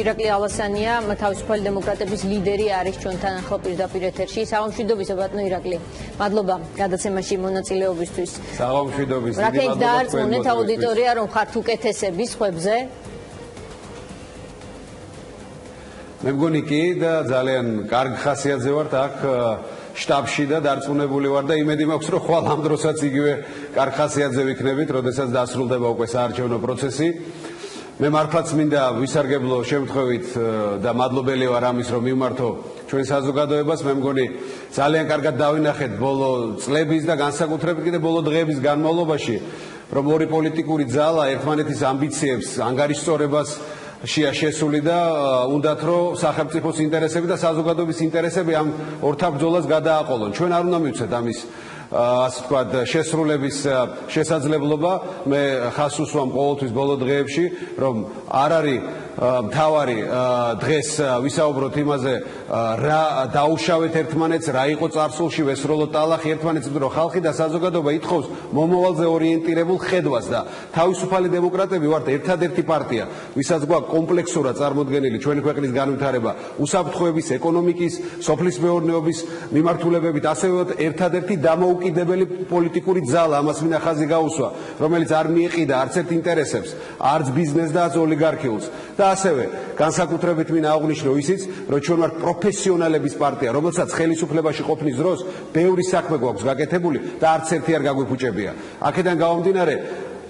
ირაკლი ალასანია, თავისუფალი დემოკრატების ლიდერი არის ჩვენთან ახლა პირდაპირ ეთერში. საღამოშვიდობისა ბატონო ირაკლი. მადლობა გადაცემაში მონაწილეობისთვის. საღამოშვიდობის. რაკეთ დაარწმუნეთ აუდიტორია, რომ ხართ უკეთესების ხვებზე? მე მგონი კი და ძალიან კარგ ხასიათზე ვართ აქ შტაბში და დარწმუნებული ვარ და იმედი მაქვს, რომ ხვალ ამ დროსაც იგივე კარგ ხასიათზე ვიქნებით, როდესაც დასრულდება უკვე საარჩევნო პროცესი. მე მართლაც მინდა ვისარგებლო შემთხვევით და მადლობელი ვარ ამის, რომ მივმართო ჩვენ საზოგადოებას. მე მგონი ძალიან კარგად დავინახეთ ბოლო წლების და განსაკუთრებით კიდე ბოლო დღეების განმავლობაში, რომ ორი პოლიტიკური ძალა ერთმანეთის ამბიციებს, ანგარიშსწორებას შესული და უნდათ რომ სახელმწიფოს ინტერესები და საზოგადოების ინტერესები ამ ორთა ბრძოლას გადააყოლონ. ჩვენ არ უნდა მივცეთ ამის ასე ვთქვათ შესრულების შესაძლებლობა. მე ხას უსვამ ყოველთვის ბოლო დღეებში, რომ არ არის მთავარი დღეს ვისაუბროთ იმაზე, რა დაუშავეთ ერთმანეთს, რა იყო წარსულში, ვესროლოთ ტალახი ერთმანეთს, რომ ხალხი და საზოგადოება ითხოვს მომავალზე ორიენტირებულ ხედვას და თავისუფალი დემოკრატები ვართ ერთადერთი პარტია, ვისაც გვაქვს კომპლექსურად წარმოდგენილი ჩვენი ქვეყნის განვითარება, უსაფრთხოების, ეკონომიკის, სოფლის მეურნეობის მიმართულებებით, ასევე ერთადერთი დამოუკიდებელი პოლიტიკური ძალა, ამას მინდა ხაზი გაუსვა, რომელიც არ მიეყიდა არც ერთ ინტერესებს, არც ბიზნესს და არც ოლიგარქიულს. და ასევე განსაკუთრებით მინდა აღვნიშნო ისიც, რომ ჩვენ ვართ პროფესიონალების პარტია, რომელსაც ხელისუფლებაში ყოფნის დროს ბევრი საქმე გვაქვს გაკეთებული და არც ერთი არ გაგვიფუჭებია. აქედან გამომდინარე,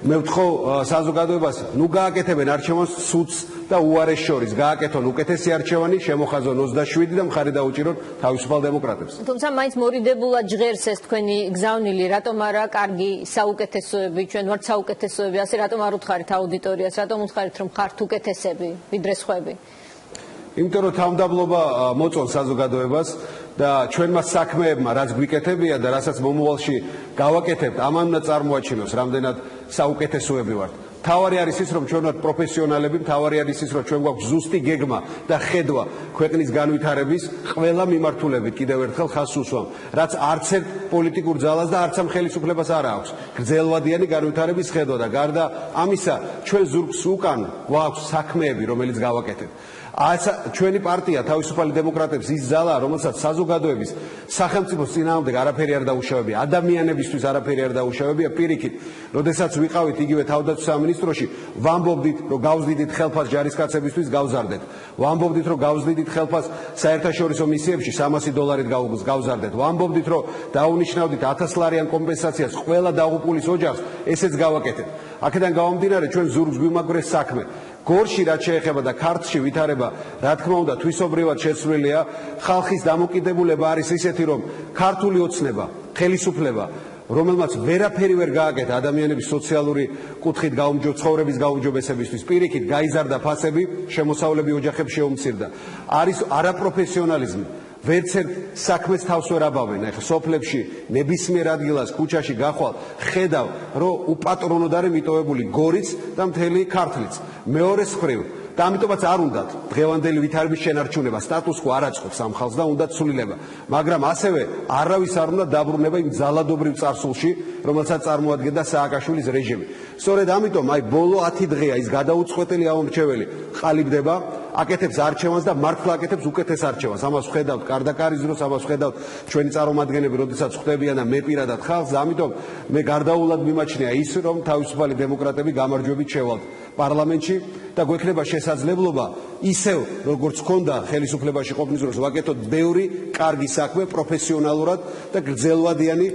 მე ვთხოვ საზოგადოებას, ნუ გააკეთებენ არჩევანს სუც და უარეს შორის, გააკეთონ უკეთესი არჩევანი, შემოხაზონ 27 და მხარი დაუჭირონ თავისუფალ დემოკრატებს. თუმცა მაინც მორიდებულად ჟღერს ეს თქვენი გზავნილი, რატომ არა კარგი საუკეთესოები, ჩვენ ვართ საუკეთესოები, ასე რატომ არ უთხარით აუდიტორიას, რატომ უთხარით რომ ხართ უკეთესები, ვიდრე სხვები? იმიტომ რომ თავმდაბლობა მოწონს საზოგადოებას და ჩვენმა საქმეებმა, რაც გვიკეთებია და რასაც მომავალში გავაკეთებთ, ამან უნდა წარმოაჩინოს, რამდენად საუკეთესოები ვართ. მთავარი არის ის, რომ ჩვენ ვართ პროფესიონალები, მთავარი არის ის, რომ ჩვენ გვაქვს ზუსტი გეგმა და ხედვა ქვეყნის განვითარების ყველა მიმართულებით. კიდევ ერთხელ ხაზს უსვამ, რაც არც ერთ პოლიტიკურ ძალას და არც ამ ხელისუფლებას არ აქვს გრძელვადიანი განვითარების ხედვა და გარდა ამისა, ჩვენ ზურგს უკან გვაქვს საქმეები, რომელიც გავაკეთებთ. ჩვენი პარტია თავისუფალი დემოკრატების ის ძალაა, რომელსაც საზოგადოების სახელმწიფოს წინააღმდეგ არაფერი არ დაუშავებია, ადამიანებისთვის არაფერი არ დაუშავებია. პირიქით, როდესაც ვიყავით იგივე თავდაცვის სამინისტროში, ვამბობდით, რომ გავზდიდით ხელფას ჯარისკაცებისთვის, გავზარდეთ. ვამბობდით, რომ გავზდიდით ხელფას საერთაშორისო მისიებში $300 გავზარდეთ. ვამბობდით, რომ დაუნიშნავდით 1000 ლარიან კომპენსაციას ყველა დაღუპულის ოჯახს, ესეც გავაკეთეთ. აქედან გამომდინარე, ჩვენ ზურგს გვიმაგრეს საქმე. გორში რაც შეეხება და ქართლში ვითარება, რა თქმა უნდა, თვისობრივად შეცვლილია. ხალხის დამოკიდებულება არის ისეთი, რომ ქართული ოცნება, ხელისუფლება, რომელმაც ვერაფერი ვერ გააკეთა ადამიანების სოციალური კუთხით ცხოვრების გაუმჯობესებისთვის, პირიქით გაიზარდა ფასები, შემოსავლები ოჯახებს შეუმცირდა. არის არაპროფესიონალიზმი. ვერც ერთ საქმეს თავს ვერ აბავენ. ახლა სოფლებში ნებისმიერ ადგილას ქუჩაში გახვალ ხედავ, რომ უპატრონოდ არის მიტოვებული გორიც და მთელი ქართლიც. მეორე მხრივ და ამიტომაც არ უნდათ დღევანდელი ვითარების შენარჩუნება, სტატუს-კვო არ აწყობს ამ ხალხს და უნდათ სულილება. მაგრამ ასევე არავის არ უნდა დაბრუნება იმ ძალადობრივ წარსულში, რომელსაც წარმოადგენდა სააკაშვილის რეჟიმი. სწორედ ამიტომ აი ბოლო 10 დღეა ის გადაუწყვეტელი ამომრჩეველი ყალიბდება, აკეთებს არჩევანს და მართლა აკეთებს უკეთეს არჩევანს. ამას ვხედავთ კარდაკარის დროს, ამას ვხედავთ ჩვენი წარმომადგენლები, როდესაც ხვდებიან და მე პირადად ხალხს, ამიტომ მე გარდაულად მიმაჩნია ის, რომ თავისუფალი დემოკრატები გამარჯვებით შევალთ პარლამენტში და გვექნება შესაძლებლობა ისევ როგორც ჰქონდა ხელისუფლებაში ყოფნის დროს ვაკეთოთ ბევრი კარგი საქმე პროფესიონალურად და გრძელვადიანი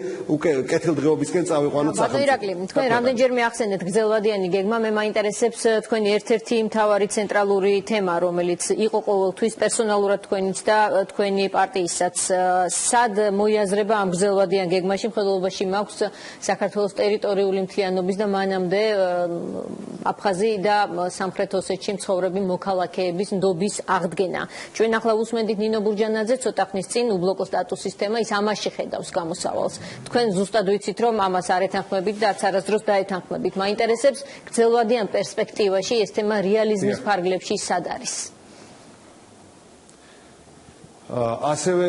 კეთილდღეობისკენ წავიყვანოთ სახელმწიფო. ბატონო ირაკლი, თქვენ რამდენჯერმე ახსენეთ გრძელვადიანი გეგმა, მე მაინტერესებს თქვენი ერთ-ერთი მთავარი ცენტრალური თემა, რომელიც იყო ყოველთვის პერსონალურად თქვენიც და თქვენი პარტიისაც. სად მოიაზრება ამ გრძელვადიან გეგმაში? მხედველობაში მაქვს საქართველოს ტერიტორიული მთლიანობის და მანამდე აფხაზი და სამხრეთ ოსეთში მცხოვრები მოქალაქეების ნდობის აღდგენა. ჩვენ ახლა უსმენდით ნინო ბურჯანაძე ცოტა ხნის წინ უბლოკო სტატუსის თემა, ის ამაში ხედავს გამოსავალს. თქვენ ზუსტად ვიცით, რომ ამას არ ეთანხმებით და არც არასდროს დაეთანხმებით. მაინტერესებს გრძელვადიან პერსპექტივაში ეს თემა რეალიზმის ფარგლებში სად არის? ასევე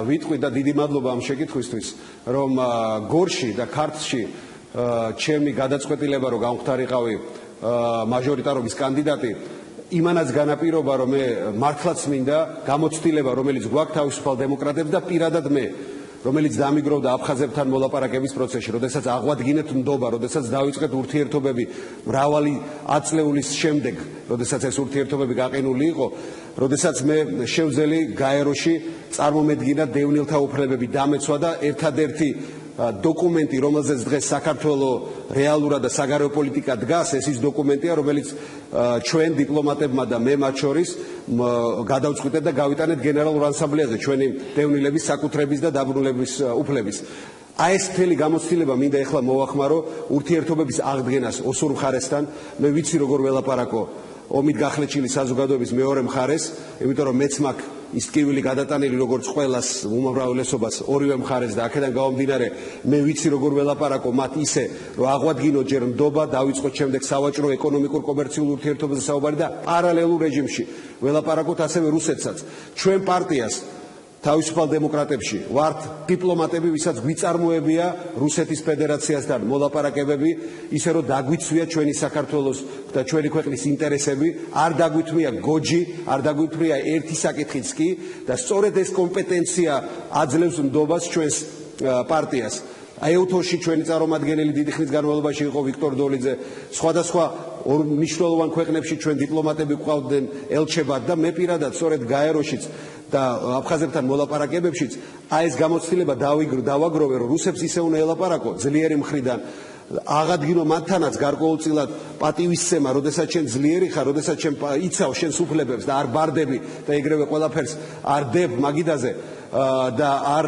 ვიტყვი და დიდი მადლობა ამ შეკითხვისთვის, რომ გორში და ქართლში ჩემი გადაწყვეტილება, რომ გამختارიყავი მაჟორიტარობის კანდიდატი, იმანაც განაპირობა, რომ მე მართლაც მინდა გამოცდილება, რომელიც გვაქვს თავისუფალ დემოკრატებს და პირადად მე, რომელიც დამიგროვდა აფხაზებთან მოლაპარაკების პროცესში, როდესაც აღვადგინეთ ნდობა, როდესაც დავიწყეთ ურთიერთობები მრავალი ათწლეულის შემდეგ, როდესაც ეს ურთიერთობები გაყინული იყო, როდესაც მე შევძელი გაეროში წარმომედგინა დევნილთა უფლებები დამეცვა და ერთადერთი დოკუმენტი, რომელზეც დღეს საქართველოს რეალურად და საგარეო პოლიტიკა დგას, ეს ის დოკუმენტია, რომელიც ჩვენ დიპლომატებმა და მე მათ შორის გადავწყვიტეთ და გავიტანეთ გენერალურ ასამბლეაზე ჩვენი დევნილების საკუთრების და დაბრუნების უფლების. აი ეს მთელი გამოცდილება მინდა ეხლა მოვახმარო ურთიერთობების აღდგენას ოსურ მხარესთან. მე ვიცი როგორ ველაპარაკო ომით გახლეჩილი საზოგადოების მეორე მხარეს, იმიტომ რომ მეც მაქვს ის ტკივილი გადატანილი როგორც ყველას უმრავლესობას ორივე მხარეს და აქედან გამომდინარე მე ვიცი როგორ ველაპარაკო მათ ისე რომ აღვადგინოთ ჯერ ნდობა, დავიწყოთ შემდეგ სავაჭრო ეკონომიკურ კომერციულ ურთიერთობებზე საუბარი და პარალელურ რეჟიმში ველაპარაკოთ ასევე რუსეთსაც. ჩვენ პარტიას თავისუფალ დემოკრატებში ვართ დიპლომატები, ვისაც გვიწარმოებია რუსეთის ფედერაციასთან მოლაპარაკებები, ისე რომ დაგვიცვია ჩვენი საქართველოს და ჩვენი ქვეყნის ინტერესები, არ დაგვითმია გოჯი, არ დაგვითმია ერთი საკითხიც კი და სწორედ ეს კომპეტენცია აძლევს ნდობას ჩვენს პარტიას. აეუთოში ჩვენი წარმომადგენელი დიდი ხნის განმავლობაში იყო ვიქტორ დოლიძე, სხვადასხვა მნიშვნელოვან ქვეყნებში ჩვენ დიპლომატები გვყავდნენ ელჩებად და მე პირადად სწორედ გაეროშიც და აფხაზებთან მოლაპარაკებებშიც აი ეს გამოცდილება დავაგროვე, რომ რუსებს ისე უნდა ელაპარაკო ძლიერი მხრიდან, აღადგინო მათთანაც გარკვეულწილად პატივისცემა, როდესაც შენ ძლიერი ხარ, როდესაც შენ იცავ შენს უფლებებს და არ ბარდები და ეგრევე ყველაფერს არ დებ მაგიდაზე და არ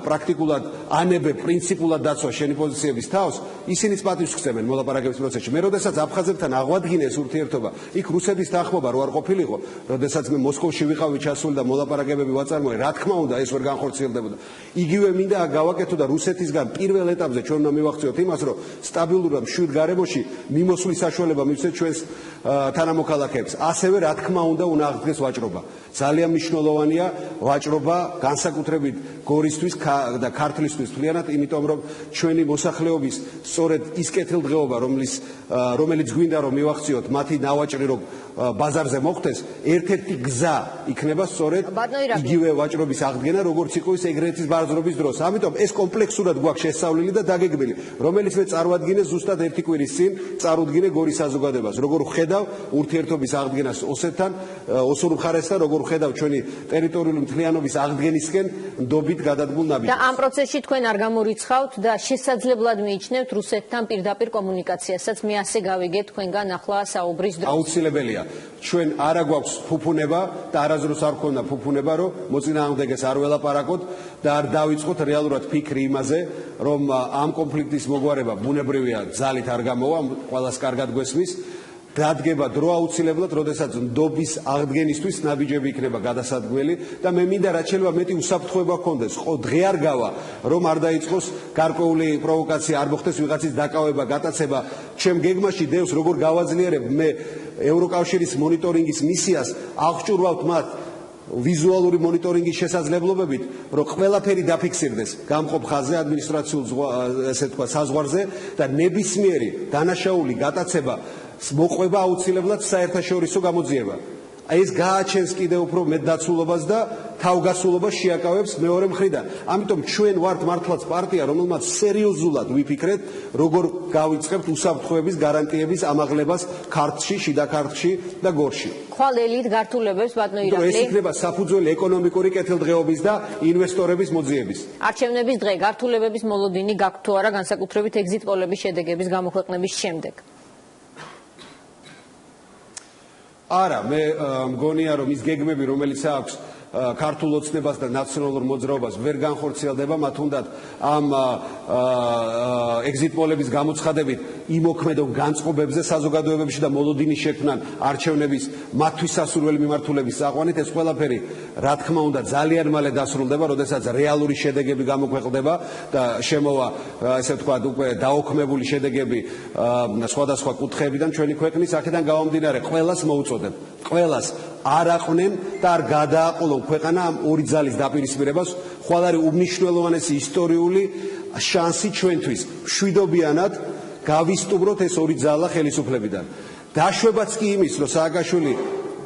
პრაქტიკულად ანებებ პრინციპულად დაცვა შენი პოზიციების თავს, ისინიც პატივს ხსენებენ მოლაპარაკების პროცესში. მე როდესაც აფხაზებთან აღვადგინე ეს ურთიერთობა, იქ რუსების თანხმობა რო არ ყოფილიყო, როდესაც მე მოსკოვში ვიყავი ჩასული და მოლაპარაკებები ვაწარმოე, რა თქმა უნდა ეს ვერ განხორციელდებოდა. იგივე მინდა გავაკეთო და რუსეთისგან პირველ ეტაპზე ჩვენ უნდა მივახციოთ იმას, რომ სტაბილურად მშვიდ გარემოში მიმოსვლის საშუალება მივცეთ ჩვენს თანამოქალაქეებს. ასევე რა თქმა უნდა აღდგეს ვაჭრობა. ძალიან მნიშვნელოვანია ვაჭრობა განსაკუთრებით გორისთვის და ქართლისთვის მთლიანად, იმიტომ რომ ჩვენი მოსახლეობის სწორედ ის კეთილდღეობა, რომელიც გვინდა რომ მივახციოთ მათი ნავაჭრი რომ ბაზარზე მოხდეს, ერთ-ერთი გზა იქნება სწორედ იგივე ვაჭრობის აღდგენა, როგორც იყო ის ეგრეთის ბაზრობის დროს. ამიტომ ეს კომპლექსურად გვაქვს შესწავლილი და დაგეგმილი, რომელიც მე წარვადგინე ზუსტად ერთი კვირის წინ წარუდგინე გორის საზოგადოებას. როგორ ვხედავ ურთიერთობის აღდგენას ოსეთთან, ოსურ მხარესთან, როგორ ვხედავ ჩვენი ტერიტორიული მთლიანობის აღდგენისკენ ნდობით გადადგმულ ნაბიჯს. და ამ პროცესში თქვენ არ გამორიცხავთ და შესაძლებლად მიიჩნევთ რუსეთთან პირდაპირ კომუნიკაციასაც. მე ასე გავიგე თქვენგან ახლა საუბრის დროს. აუცილებელია. ჩვენ არა გვაქვს ფუფუნება და არასდროს არ გქონდა ფუფუნება, რომ მოწინააღმდეგეს არ ველაპარაკოთ და არ დავიწყოთ რეალურად ფიქრი იმაზე, რომ ამ კონფლიქტის მოგვარება ბუნებრივია ძალით არ გამოვა, ყველას კარგად გვესმის. დადგება დრო აუცილებლად, როდესაც ნდობის აღდგენისთვის ნაბიჯები იქნება გადასადგმელი და მე მინდა რაც შეიძლება მეტი უსაფრთხოება გქონდეს. ხო, დღე არ გავა, რომ არ დაიწყოს გარკვეული პროვოკაცია, არ მოხდეს ვიღაცის დაკავება, გატაცება. ჩემ გეგმაში დევს როგორ გავაძლიერებ მე ევროკავშირის მონიტორინგის მისიას, აღჭურვავთ მათ ვიზუალური მონიტორინგის შესაძლებლობებით, რომ ყველაფერი დაფიქსირდეს გამყოფ ხაზზე, ადმინისტრაციულ ესე თქვა საზღვარზე და ნებისმიერი დანაშაული გატაცება მოყვება აუცილებლად საერთაშორისო გამოძიება. ეს გააჩენს კიდევ უფრო მეტ დაცულობას და თავგასულობას შეაკავებს მეორე მხრიდან. ამიტომ ჩვენ ვართ მართლაც პარტია, რომელმაც სერიოზულად ვიფიქრეთ, როგორ გავიწყებთ უსაფრთხოების გარანტიების ამაღლებას ქართლში, შიდა ქართლში და გორში. ხვალელით გართულებებს ბატონო ირაკლი. ეს იქნება საფუძველი ეკონომიკური კეთილდღეობის და ინვესტორების მოძიების. არჩევნების დღე გართულებების მოლოდინი გაქვთ თუ არა, განსაკუთრებით ეგზიტ პოლების შედეგების გამოქვეყნების შემდეგ? არა, მე მგონია რომ ის გეგმები, რომელიც აქვს ქართულ ოცნებას და ნაციონალურ მოძრაობას ვერ განხორციელდება, მათ უნდათ ამ ეგზიტ პოლების გამოცხადებით იმოქმედონ განწყობებზე საზოგადოებებში და მოლოდინის შექმნან არჩევნების მათთვის სასურველი მიმართულების წაყვანით. ეს ყველაფერი რა თქმა უნდა ძალიან მალე დასრულდება, როდესაც რეალური შედეგები გამოქვეყნდება და შემოვა ესე ვთქვათ უკვე დაოქმებული შედეგები სხვადასხვა კუთხეებიდან ჩვენი ქვეყნის. აქედან გამომდინარე ყველას მოუწოდებ, ყველას არ აყვნენ და არ გადააყოლონ ქვეყანა ამ ორი ძალის დაპირისპირებას, ხვალ არის უმნიშვნელოვანესი ისტორიული შანსი ჩვენთვის. მშვიდობიანად გავისტუბროთ ეს ორი ძალა ხელისუფლებიდან. დაშვებაც კი იმის, რომ სააკაშვილი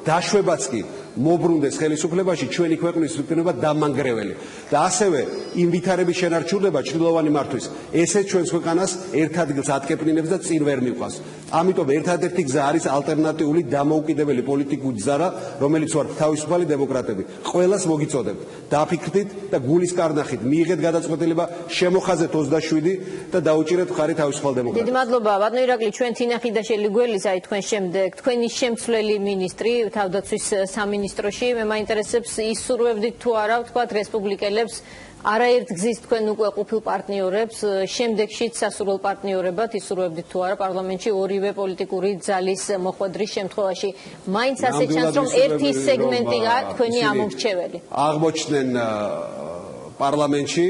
დაშვებაც კი მობრუნდეს ხელისუფლებაში, ჩვენი ქვეყნის უფლება დამანგრეველი და ასევე იმ ვითარების შენარჩუნება ჩრდილოვანი მართვის ესე ჩვენს ქვეყანას ერთ ადგილს ატკეპნინებს და წინ ვერ მიყვანს. ამიტომ ერთადერთი გზა არის ალტერნატიული დამოუკიდებელი პოლიტიკური გზა, რომელიც ვართ თავისუფალი დემოკრატები. ყველას მოგიწოდებთ, დაფიქრდით და გულის კარნახით მიიღეთ გადაწყვეტილება, შემოხაზეთ 27 და დაუჭირეთ მხარი თავისუფალ დემოკრატებს. დიდი მადლობა, ბატონო ირაკლი, ჩვენ თინახი და შელიგველის აი თქვენ შემდეგ, თქვენი შემცვლელი მინისტრი თავდაცვის სამინისტროში, მე მაინტერესებს ისურვებდით თუ არა, ვთქვათ, რესპუბლიკელებს არაერთ გზის თქვენ უკვე ყოფილ პარტნიორებს, შემდეგშიც სასურველ პარტნიორებად ისურვებდით თუ არა პარლამენტში ორივე პოლიტიკური ძალის მოხვედრის შემთხვევაში. მაინც ასე ჩანს, რომ ერთი სეგმენტია თქვენი ამორჩეველი. აღმოჩნდნენ პარლამენტში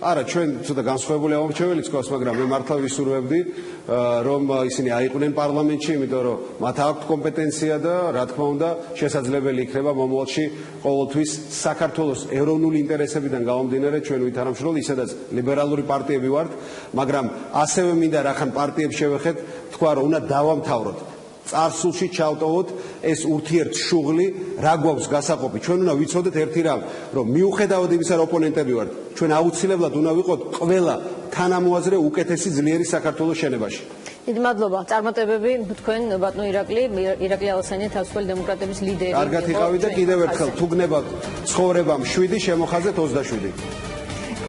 არა, ჩვენ ცოტა განსხვავებული ამორჩეველიც გვაქვს, მაგრამ მე მართლა ვისურვებდი, რომ ისინი აიყვნენ პარლამენტში, იმიტომ რომ მათ აქვთ კომპეტენცია და რა თქმა უნდა, შესაძლებელი იქნება მომავალში ყოველთვის საქართველოს ეროვნული ინტერესებიდან გამომდინარე ჩვენ ვითარამშრომლ, ისედაც ლიბერალური პარტიები ვართ, მაგრამ ასევე მინდა რახან პარტიებს შევეხეთ, თქვა რომ უნდა დავამთავროთ წარსულში ჩავტოვოთ ეს ურთიერთშუღლი, რა გვაქვს გასაყოფი. ჩვენ უნდა ვიცოდეთ ერთი რამ, რომ მიუხედავად იმისა, რომ ოპონენტები ვართ, ჩვენ აუცილებლად უნდა ვიყოთ ყველა თანამოაზრე უკეთესი ძლიერი საქართველოს შენებაში. დიდი მადლობა. წარმატებები თქვენ ბატონო ირაკლი ალასანია თავისუფალი დემოკრატების ლიდერი. კარგად იყავით და კიდევ ერთხელ თუ გნებავთ ცხოვრებამ 7 შემოხაზეთ 27.